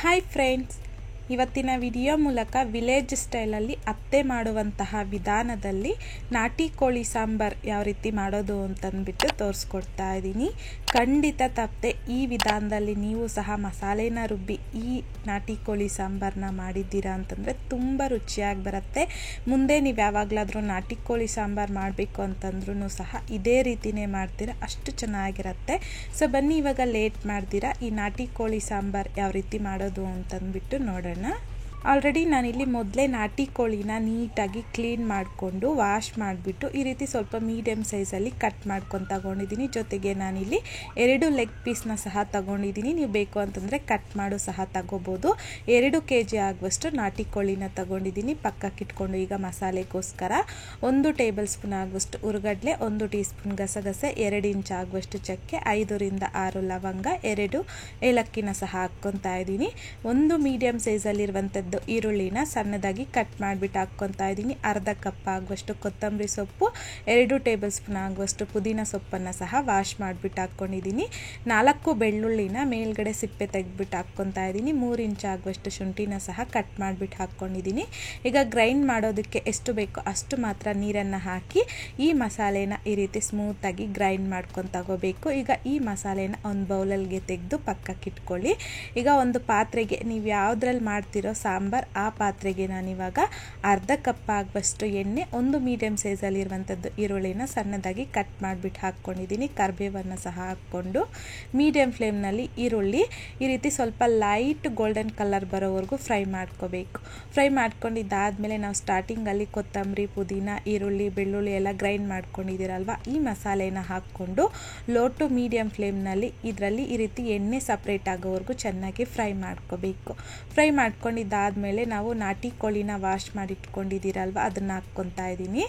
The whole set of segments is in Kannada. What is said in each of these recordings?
ಹಾಯ್ ಫ್ರೆಂಡ್ಸ್, ಇವತ್ತಿನ ವಿಡಿಯೋ ಮೂಲಕ ವಿಲೇಜ್ ಸ್ಟೈಲಲ್ಲಿ ಅತ್ತೆ ಮಾಡುವಂತಹ ವಿಧಾನದಲ್ಲಿ ನಾಟಿ ಕೋಳಿ ಸಾಂಬಾರ್ ಯಾವ ರೀತಿ ಮಾಡೋದು ಅಂತಂದ್ಬಿಟ್ಟು ತೋರಿಸ್ಕೊಡ್ತಾ ಇದ್ದೀನಿ. ಖಂಡಿತ ತಪ್ಪದೆ ಈ ವಿಧಾನದಲ್ಲಿ ನೀವು ಸಹ ಮಸಾಲೆನ ರುಬ್ಬಿ ಈ ನಾಟಿ ಕೋಳಿ ಸಾಂಬಾರನ್ನ ಮಾಡಿದ್ದೀರಾ ಅಂತಂದರೆ ತುಂಬ ರುಚಿಯಾಗಿ ಬರುತ್ತೆ. ಮುಂದೆ ನೀವು ಯಾವಾಗಲಾದರೂ ನಾಟಿ ಕೋಳಿ ಸಾಂಬಾರು ಮಾಡಬೇಕು ಅಂತಂದ್ರೂ ಸಹ ಇದೇ ರೀತಿಯೇ ಮಾಡ್ತೀರಾ, ಅಷ್ಟು ಚೆನ್ನಾಗಿರುತ್ತೆ. ಸೊ ಬನ್ನಿ ಇವಾಗ ಲೇಟ್ ಮಾಡ್ತೀರಾ ಈ ನಾಟಿ ಕೋಳಿ ಸಾಂಬಾರು ಯಾವ ರೀತಿ ಮಾಡೋದು ಅಂತಂದ್ಬಿಟ್ಟು ನೋಡೋಣ. ಆಲ್ರೆಡಿ ನಾನಿಲ್ಲಿ ಮೊದಲೇ ನಾಟಿ ಕೋಳಿನ ನೀಟಾಗಿ ಕ್ಲೀನ್ ಮಾಡಿಕೊಂಡು ವಾಶ್ ಮಾಡಿಬಿಟ್ಟು ಈ ರೀತಿ ಸ್ವಲ್ಪ ಮೀಡಿಯಮ್ ಸೈಜಲ್ಲಿ ಕಟ್ ಮಾಡ್ಕೊಂಡು ತಗೊಂಡಿದ್ದೀನಿ. ಜೊತೆಗೆ ನಾನಿಲ್ಲಿ 2 ಲೆಗ್ ಪೀಸ್ನ ಸಹ ತಗೊಂಡಿದ್ದೀನಿ. ನೀವು ಬೇಕು ಅಂತಂದರೆ ಕಟ್ ಮಾಡು ಸಹ ತಗೋಬೋದು. 2 kg ಆಗುವಷ್ಟು ನಾಟಿ ಕೋಳಿನ ತಗೊಂಡಿದ್ದೀನಿ. ಪಕ್ಕಕ್ಕೆ ಇಟ್ಕೊಂಡು ಈಗ ಮಸಾಲೆಗೋಸ್ಕರ 1 ಟೇಬಲ್ ಸ್ಪೂನ್ ಆಗುವಷ್ಟು ಉರುಗಡ್ಲೆ, 1 ಟೀ ಸ್ಪೂನ್ ಗಸಗಸೆ, 2 ಇಂಚ್ ಆಗುವಷ್ಟು ಚಕ್ಕೆ, 5 ರಿಂದ 6 ಲವಂಗ, 2 ಏಲಕ್ಕಿನ ಸಹ ಹಾಕ್ಕೊತಾ ಇದ್ದೀನಿ. 1 ಮೀಡಿಯಮ್ ಸೈಜಲ್ಲಿರುವಂಥದ್ದು ಈರುಳ್ಳಿನ ಸಣ್ಣದಾಗಿ ಕಟ್ ಮಾಡಿಬಿಟ್ಟು ಹಾಕ್ಕೊತಾ ಇದ್ದೀನಿ. ಅರ್ಧ ಕಪ್ ಆಗುವಷ್ಟು ಕೊತ್ತಂಬರಿ ಸೊಪ್ಪು, 2 ಟೇಬಲ್ ಸ್ಪೂನ್ ಆಗುವಷ್ಟು ಪುದೀನ ಸೊಪ್ಪನ್ನು ಸಹ ವಾಶ್ ಮಾಡಿಬಿಟ್ಟು ಹಾಕ್ಕೊಂಡಿದ್ದೀನಿ. 4 ಬೆಳ್ಳುಳ್ಳಿನ ಮೇಲ್ಗಡೆ ಸಿಪ್ಪೆ ತೆಗೆದ್ಬಿಟ್ಟು ಹಾಕ್ಕೊತಾ ಇದ್ದೀನಿ. 3 ಇಂಚ್ ಆಗುವಷ್ಟು ಶುಂಠಿನ ಸಹ ಕಟ್ ಮಾಡಿಬಿಟ್ಟು ಹಾಕ್ಕೊಂಡಿದ್ದೀನಿ. ಈಗ ಗ್ರೈಂಡ್ ಮಾಡೋದಕ್ಕೆ ಎಷ್ಟು ಬೇಕೋ ಅಷ್ಟು ಮಾತ್ರ ನೀರನ್ನು ಹಾಕಿ ಈ ಮಸಾಲೆನ ಈ ರೀತಿ ಸ್ಮೂತಾಗಿ ಗ್ರೈಂಡ್ ಮಾಡ್ಕೊಂಡು ತಗೋಬೇಕು. ಈಗ ಈ ಮಸಾಲೆನ ಒಂದು ಬೌಲಲ್ಲಿಗೆ ತೆಗೆದು ಪಕ್ಕಕ್ಕೆ ಇಟ್ಕೊಳ್ಳಿ. ಈಗ ಒಂದು ಪಾತ್ರೆಗೆ ನೀವು ಯಾವುದ್ರಲ್ಲಿ ಮಾಡ್ತಿರೋ ಸಾಂಬಾರ್ ಆ ಪಾತ್ರೆಗೆ ನಾನಿವಾಗ ಅರ್ಧ ಕಪ್ ಆಗುವಷ್ಟು ಎಣ್ಣೆ, 1 ಮೀಡಿಯಮ್ ಸೈಜಲ್ಲಿರುವಂಥದ್ದು ಈರುಳ್ಳಿನ ಸಣ್ಣದಾಗಿ ಕಟ್ ಮಾಡಿಬಿಟ್ಟು ಹಾಕ್ಕೊಂಡಿದ್ದೀನಿ. ಕರಿಬೇವನ್ನು ಸಹ ಹಾಕ್ಕೊಂಡು ಮೀಡಿಯಮ್ ಫ್ಲೇಮ್ನಲ್ಲಿ ಈರುಳ್ಳಿ ಈ ರೀತಿ ಸ್ವಲ್ಪ ಲೈಟ್ ಗೋಲ್ಡನ್ ಕಲರ್ ಬರೋವರೆಗೂ ಫ್ರೈ ಮಾಡ್ಕೋಬೇಕು. ಫ್ರೈ ಮಾಡ್ಕೊಂಡಿದ್ದಾದಮೇಲೆ ನಾವು ಸ್ಟಾರ್ಟಿಂಗಲ್ಲಿ ಕೊತ್ತಂಬರಿ, ಪುದೀನ, ಈರುಳ್ಳಿ, ಬೆಳ್ಳುಳ್ಳಿ ಎಲ್ಲ ಗ್ರೈಂಡ್ ಮಾಡ್ಕೊಂಡಿದ್ದೀರಲ್ವ, ಈ ಮಸಾಲೆನ ಹಾಕ್ಕೊಂಡು ಲೋ ಟು ಮೀಡಿಯಮ್ ಫ್ಲೇಮ್ನಲ್ಲಿ ಇದರಲ್ಲಿ ಈ ರೀತಿ ಎಣ್ಣೆ ಸಪ್ರೇಟ್ ಆಗೋವರೆಗೂ ಚೆನ್ನಾಗಿ ಫ್ರೈ ಮಾಡ್ಕೋಬೇಕು. ಫ್ರೈ ಮಾಡ್ಕೊಂಡಿದ್ದಾದಮೇಲೆ ನಾವು ನಾಟಿ ಕೋಳಿನ ವಾಶ್ ಮಾಡಿ ಇಟ್ಕೊಂಡಿದ್ದೀರಲ್ವ, ಅದನ್ನು ಹಾಕ್ಕೊತಾ ಇದ್ದೀನಿ.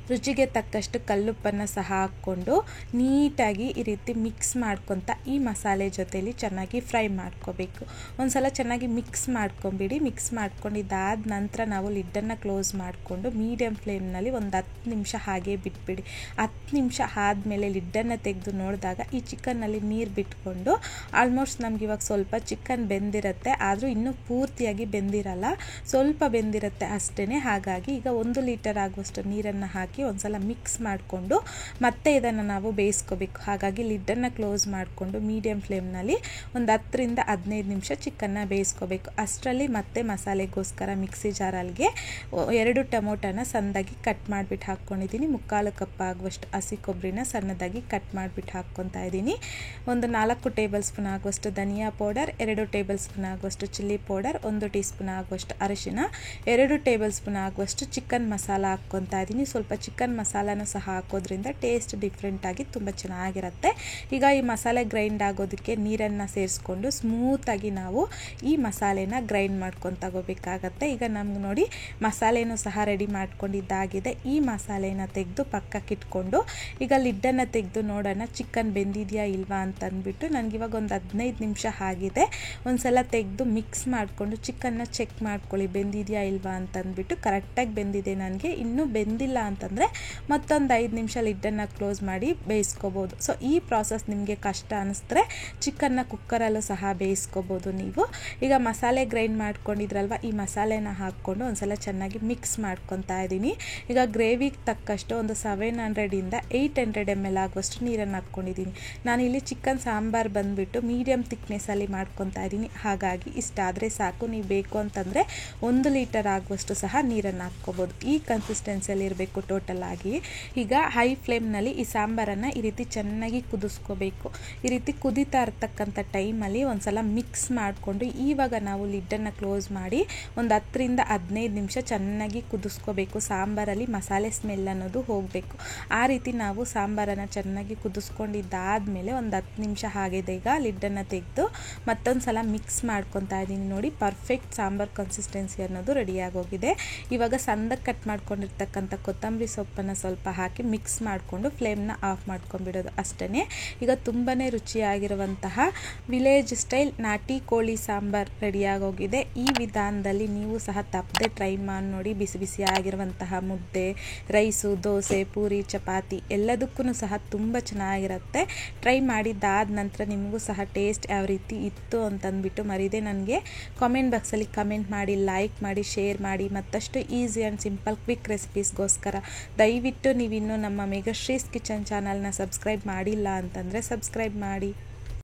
ರುಚಿಗೆ ತಕ್ಕಷ್ಟು ಕಲ್ಲುಪ್ಪನ್ನು ಸಹ ಹಾಕ್ಕೊಂಡು ನೀಟಾಗಿ ಈ ರೀತಿ ಮಿಕ್ಸ್ ಮಾಡ್ಕೊತ ಈ ಮಸಾಲೆ ಜೊತೆಲಿ ಚೆನ್ನಾಗಿ ಫ್ರೈ ಮಾಡ್ಕೋಬೇಕು. ಒಂದ್ಸಲ ಚೆನ್ನಾಗಿ ಮಿಕ್ಸ್ ಮಾಡ್ಕೊಂಬಿಡಿ. ಮಿಕ್ಸ್ ಮಾಡ್ಕೊಂಡಿದ್ದಾದ ನಂತರ ನಾವು ಲಿಡ್ಡನ್ನು ಕ್ಲೋಸ್ ಮಾಡಿಕೊಂಡು ಮೀಡಿಯಮ್ ಫ್ಲೇಮ್ನಲ್ಲಿ ಒಂದು 10 ನಿಮಿಷ ಹಾಗೆ ಬಿಟ್ಬಿಡಿ. 10 ನಿಮಿಷ ಆದಮೇಲೆ ಲಿಡ್ಡನ್ನು ತೆಗೆದು ನೋಡಿದಾಗ ಈ ಚಿಕನ್ನಲ್ಲಿ ನೀರು ಬಿಟ್ಕೊಂಡು ಆಲ್ಮೋಸ್ಟ್ ನಮ್ಗೆ ಇವಾಗ ಸ್ವಲ್ಪ ಚಿಕನ್ ಬೆಂದಿರುತ್ತೆ, ಆದರೂ ಇನ್ನೂ ಪೂರ್ತಿಯಾಗಿ ಬೆಂದಿರಲ್ಲ, ಸ್ವಲ್ಪ ಬೆಂದಿರುತ್ತೆ ಅಷ್ಟೇ. ಹಾಗಾಗಿ ಈಗ 1 ಲೀಟರ್ ಆಗುವಷ್ಟು ನೀರನ್ನು ಹಾಕಿ ಒಂದ್ಸಲ ಮಿಕ್ಸ್ ಮಾಡಿಕೊಂಡು ಮತ್ತೆ ಇದನ್ನು ನಾವು ಬೇಯಿಸ್ಕೋಬೇಕು. ಹಾಗಾಗಿ ಲಿಡ್ಡನ್ನು ಕ್ಲೋಸ್ ಮಾಡಿಕೊಂಡು ಮೀಡಿಯಮ್ ಫ್ಲೇಮ್ನಲ್ಲಿ ಒಂದು 10 ರಿಂದ 15 ನಿಮಿಷ ಚಿಕನ್ನ ಬೇಯಿಸ್ಕೋಬೇಕು. ಅಷ್ಟರಲ್ಲಿ ಮತ್ತೆ ಮಸಾಲೆಗೋಸ್ಕರ ಮಿಕ್ಸಿ ಜಾರಲ್ಲಿಗೆ 2 ಟೊಮೊಟೊನ ಸಣ್ಣದಾಗಿ ಕಟ್ ಮಾಡಿಬಿಟ್ಟು ಹಾಕ್ಕೊಂಡಿದ್ದೀನಿ. 3/4 ಕಪ್ ಆಗುವಷ್ಟು ಹಸಿ ಕೊಬ್ಬರಿನ ಸಣ್ಣದಾಗಿ ಕಟ್ ಮಾಡಿಬಿಟ್ಟು ಹಾಕ್ಕೊತಾ ಇದ್ದೀನಿ. ಒಂದು 4 ಟೇಬಲ್ ಸ್ಪೂನ್ ಆಗುವಷ್ಟು ಧನಿಯಾ ಪೌಡರ್, 2 ಟೇಬಲ್ ಸ್ಪೂನ್ ಆಗುವಷ್ಟು ಚಿಲ್ಲಿ ಪೌಡರ್, 1 ಟೀ ಸ್ಪೂನ್ ಆಗುವಷ್ಟು ಅರಿಶಿನ, 2 ಟೇಬಲ್ ಸ್ಪೂನ್ ಆಗುವಷ್ಟು ಚಿಕನ್ ಮಸಾಲ ಹಾಕ್ಕೊತಾ ಇದ್ದೀನಿ. ಸ್ವಲ್ಪ ಚಿಕನ್ ಮಸಾಲಾನು ಸಹ ಹಾಕೋದ್ರಿಂದ ಟೇಸ್ಟ್ ಡಿಫ್ರೆಂಟಾಗಿ ತುಂಬ ಚೆನ್ನಾಗಿರುತ್ತೆ. ಈಗ ಈ ಮಸಾಲೆ ಗ್ರೈಂಡ್ ಆಗೋದಕ್ಕೆ ನೀರನ್ನು ಸೇರಿಸ್ಕೊಂಡು ಸ್ಮೂತಾಗಿ ನಾವು ಈ ಮಸಾಲೆನ ಗ್ರೈಂಡ್ ಮಾಡ್ಕೊಂಡು ತಗೋಬೇಕಾಗತ್ತೆ. ಈಗ ನಮ್ಗೆ ನೋಡಿ ಮಸಾಲೆನೂ ಸಹ ರೆಡಿ ಮಾಡ್ಕೊಂಡಿದ್ದಾಗಿದೆ. ಈ ಮಸಾಲೆನ ತೆಗೆದು ಪಕ್ಕಕ್ಕೆ ಇಟ್ಕೊಂಡು ಈಗ ಲಿಡ್ಡನ್ನು ತೆಗೆದು ನೋಡೋಣ ಚಿಕನ್ ಬೆಂದಿದೆಯಾ ಇಲ್ವಾ ಅಂತಂದ್ಬಿಟ್ಟು. ನನಗಿವಾಗ ಒಂದು 15 ನಿಮಿಷ ಆಗಿದೆ. ಒಂದ್ಸಲ ತೆಗೆದು ಮಿಕ್ಸ್ ಮಾಡಿಕೊಂಡು ಚಿಕನ್ನ ಚೆಕ್ ಮಾಡ್ಕೊಳ್ಳಿ ಬೆಂದಿದೆಯಾ ಇಲ್ವಾ ಅಂತಂದ್ಬಿಟ್ಟು. ಕರೆಕ್ಟಾಗಿ ಬೆಂದಿದೆ. ನನಗೆ ಇನ್ನೂ ಬೆಂದಿಲ್ಲ ಅಂತಂದರೆ ಮತ್ತೊಂದು 5 ನಿಮಿಷ ಲಿಡ್ಡನ್ನು ಕ್ಲೋಸ್ ಮಾಡಿ ಬೇಯಿಸ್ಕೋಬೋದು. ಸೊ ಈ ಪ್ರಾಸೆಸ್ ನಿಮಗೆ ಕಷ್ಟ ಅನ್ನಿಸಿದ್ರೆ ಚಿಕನ್ನ ಕುಕ್ಕರಲ್ಲೂ ಸಹ ಬೇಯಿಸ್ಕೋಬೋದು ನೀವು. ಈಗ ಮಸಾಲೆ ಗ್ರೈಂಡ್ ಮಾಡ್ಕೊಂಡಿದ್ರಲ್ವ, ಈ ಮಸಾಲೆನ ಹಾಕ್ಕೊಂಡು ಒಂದ್ಸಲ ಚೆನ್ನಾಗಿ ಮಿಕ್ಸ್ ಮಾಡ್ಕೊತಾ ಇದ್ದೀನಿ. ಈಗ ಗ್ರೇವಿಗೆ ತಕ್ಕಷ್ಟು ಒಂದು 700 ಇಂದ 800 ml ಆಗುವಷ್ಟು ನೀರನ್ನು ಹಾಕ್ಕೊಂಡಿದ್ದೀನಿ. ನಾನಿಲ್ಲಿ ಚಿಕನ್ ಸಾಂಬಾರು ಬಂದುಬಿಟ್ಟು ಮೀಡಿಯಮ್ ಥಿಕ್ನೆಸ್ಸಲ್ಲಿ ಮಾಡ್ಕೊತಾ ಇದ್ದೀನಿ. ಹಾಗಾಗಿ ಇಷ್ಟಾದರೆ ಸಾಕು. ನೀವು ಬೇಕು ಅಂತಂದರೆ 1 ಲೀಟರ್ ಆಗುವಷ್ಟು ಸಹ ನೀರನ್ನು ಹಾಕ್ಕೋಬೋದು. ಈ ಕನ್ಸಿಸ್ಟೆನ್ಸಿಯಲ್ಲಿ ಇರಬೇಕು ಟೋಟಲ್ ಆಗಿ. ಈಗ ಹೈ ಫ್ಲೇಮ್ನಲ್ಲಿ ಈ ಸಾಂಬಾರನ್ನು ಈ ರೀತಿ ಚೆನ್ನಾಗಿ ಕುದಿಸ್ಕೋಬೇಕು. ಈ ರೀತಿ ಕುದೀತಾ ಇರ್ತಕ್ಕಂಥ ಟೈಮಲ್ಲಿ ಒಂದ್ಸಲ ಮಿಕ್ಸ್ ಮಾಡಿಕೊಂಡು ಇವಾಗ ನಾವು ಲಿಡ್ಡನ್ನು ಕ್ಲೋಸ್ ಮಾಡಿ ಒಂದು 10 ರಿಂದ 15 ನಿಮಿಷ ಚೆನ್ನಾಗಿ ಕುದಿಸ್ಕೋಬೇಕು. ಸಾಂಬಾರಲ್ಲಿ ಮಸಾಲೆ ಸ್ಮೆಲ್ ಅನ್ನೋದು ಹೋಗಬೇಕು. ಆ ರೀತಿ ನಾವು ಸಾಂಬಾರನ್ನು ಚೆನ್ನಾಗಿ ಕುದಿಸ್ಕೊಂಡಿದ್ದಾದಮೇಲೆ ಒಂದು 10 ನಿಮಿಷ ಆಗಿದೆ. ಈಗ ಲಿಡ್ಡನ್ನು ತೆಗೆದು ಮತ್ತೊಂದು ಸಲ ಮಿಕ್ಸ್ ಮಾಡ್ಕೊತಾ ಇದ್ದೀನಿ. ನೋಡಿ ಪರ್ಫೆಕ್ಟ್ ಸಾಂಬಾರು ಕನ್ಸಿಸ್ಟೆನ್ಸಿ ಅನ್ನೋದು ರೆಡಿಯಾಗೋಗಿದೆ. ಇವಾಗ ಸಣ್ಣದಾಗಿ ಕಟ್ ಮಾಡ್ಕೊಂಡಿರ್ತಕ್ಕಂಥ ಕೊತ್ತಂಬರಿ ಸೊಪ್ಪನ್ನು ಸ್ವಲ್ಪ ಹಾಕಿ ಮಿಕ್ಸ್ ಮಾಡಿಕೊಂಡು ಫ್ಲೇಮ್ನ ಆಫ್ ಮಾಡ್ಕೊಂಡ್ಬಿಡೋದು ಅಷ್ಟೇ. ಈಗ ತುಂಬಾ ರುಚಿಯಾಗಿರುವಂತಹ ವಿಲೇಜ್ ಸ್ಟೈಲ್ ನಾಟಿ ಕೋಳಿ ಸಾಂಬಾರ್ ರೆಡಿಯಾಗೋಗಿದೆ. ಈ ವಿಧಾನದಲ್ಲಿ ನೀವು ಸಹ ತಪ್ಪದೆ ಟ್ರೈ ಮಾಡಿ ನೋಡಿ. ಬಿಸಿ ಬಿಸಿಯಾಗಿರುವಂತಹ ಮುದ್ದೆ, ರೈಸು, ದೋಸೆ, ಪೂರಿ, ಚಪಾತಿ ಎಲ್ಲದಕ್ಕೂ ಸಹ ತುಂಬ ಚೆನ್ನಾಗಿರುತ್ತೆ. ಟ್ರೈ ಮಾಡಿದ್ದಾದ ನಂತರ ನಿಮಗೂ ಸಹ ಟೇಸ್ಟ್ ಯಾವ ರೀತಿ ಇತ್ತು ಅಂತಂದ್ಬಿಟ್ಟು ಮರೀದೆ ನನಗೆ ಕಾಮೆಂಟ್ ಬಾಕ್ಸಲ್ಲಿ ಕಮೆಂಟ್ ಮಾಡಿ, ಲೈಕ್ ಮಾಡಿ, ಶೇರ್ ಮಾಡಿ. ಮತ್ತಷ್ಟು ಈಸಿ ಆ್ಯಂಡ್ ಸಿಂಪಲ್ ಕ್ವಿಕ್ ರೆಸಿಪೀಸ್ಗೋಸ್ಕರ ದಯವಿಟ್ಟು ನೀವಿನ್ನೂ ನಮ್ಮ ಮೇಘಶ್ರೀಸ್ ಕಿಚನ್ ಚಾನಲ್ನ ಸಬ್ಸ್ಕ್ರೈಬ್ ಮಾಡಿಲ್ಲ ಅಂತಂದರೆ ಸಬ್ಸ್ಕ್ರೈಬ್ ಮಾಡಿ.